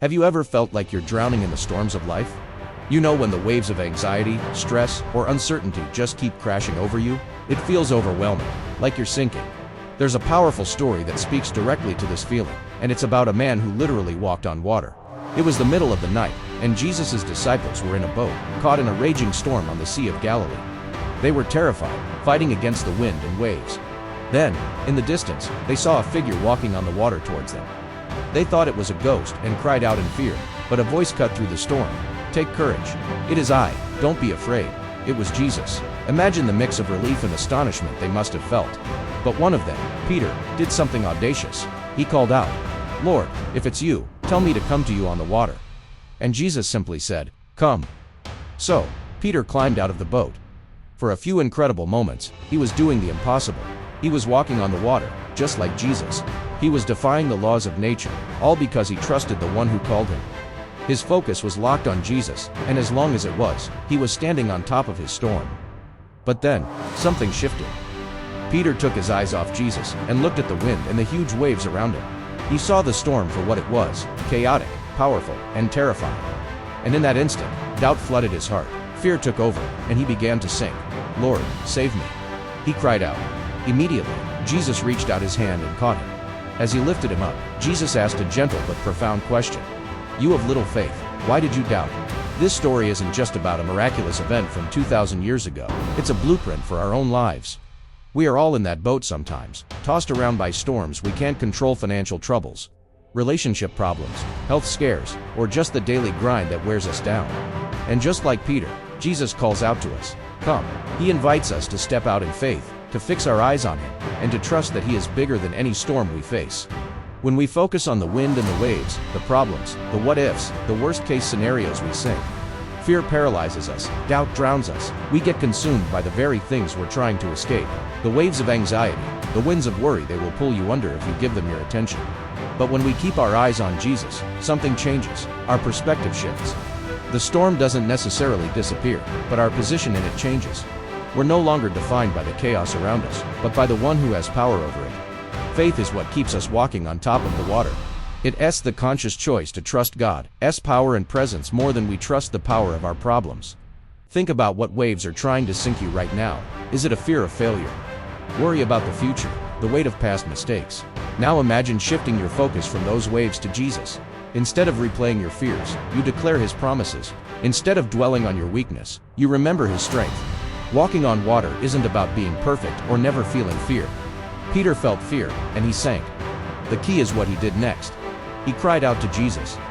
Have you ever felt like you're drowning in the storms of life? You know, when the waves of anxiety, stress, or uncertainty just keep crashing over you? It feels overwhelming, like you're sinking. There's a powerful story that speaks directly to this feeling, and it's about a man who literally walked on water. It was the middle of the night, and Jesus' disciples were in a boat, caught in a raging storm on the Sea of Galilee. They were terrified, fighting against the wind and waves. Then, in the distance, they saw a figure walking on the water towards them. They thought it was a ghost and cried out in fear, but a voice cut through the storm. "Take courage. It is I, don't be afraid." It was Jesus. Imagine the mix of relief and astonishment they must have felt. But one of them, Peter, did something audacious. He called out, "Lord, if it's you, tell me to come to you on the water." And Jesus simply said, "Come." So, Peter climbed out of the boat. For a few incredible moments, he was doing the impossible. He was walking on the water, just like Jesus. He was defying the laws of nature, all because he trusted the one who called him. His focus was locked on Jesus, and as long as it was, he was standing on top of his storm. But then, something shifted. Peter took his eyes off Jesus and looked at the wind and the huge waves around him. He saw the storm for what it was, chaotic, powerful, and terrifying. And in that instant, doubt flooded his heart. Fear took over, and he began to sink. "Lord, save me," he cried out. Immediately, Jesus reached out his hand and caught him. As he lifted him up, Jesus asked a gentle but profound question. "You of little faith, why did you doubt?" This story isn't just about a miraculous event from 2,000 years ago. It's a blueprint for our own lives. We are all in that boat sometimes, tossed around by storms we can't control, financial troubles, relationship problems, health scares, or just the daily grind that wears us down. And just like Peter, Jesus calls out to us, "Come." He invites us to step out in faith, to fix our eyes on him, and to trust that he is bigger than any storm we face. When we focus on the wind and the waves, the problems, the what-ifs, the worst-case scenarios, we sink. Fear paralyzes us, doubt drowns us, we get consumed by the very things we're trying to escape. The waves of anxiety, the winds of worry, they will pull you under if you give them your attention. But when we keep our eyes on Jesus, something changes, our perspective shifts. The storm doesn't necessarily disappear, but our position in it changes. We're no longer defined by the chaos around us, but by the one who has power over it. Faith is what keeps us walking on top of the water. It's the conscious choice to trust God's power and presence more than we trust the power of our problems. Think about what waves are trying to sink you right now. Is it a fear of failure? Worry about the future, the weight of past mistakes? Now imagine shifting your focus from those waves to Jesus. Instead of replaying your fears, you declare his promises. Instead of dwelling on your weakness, you remember his strength. Walking on water isn't about being perfect or never feeling fear. Peter felt fear, and he sank. The key is what he did next. He cried out to Jesus,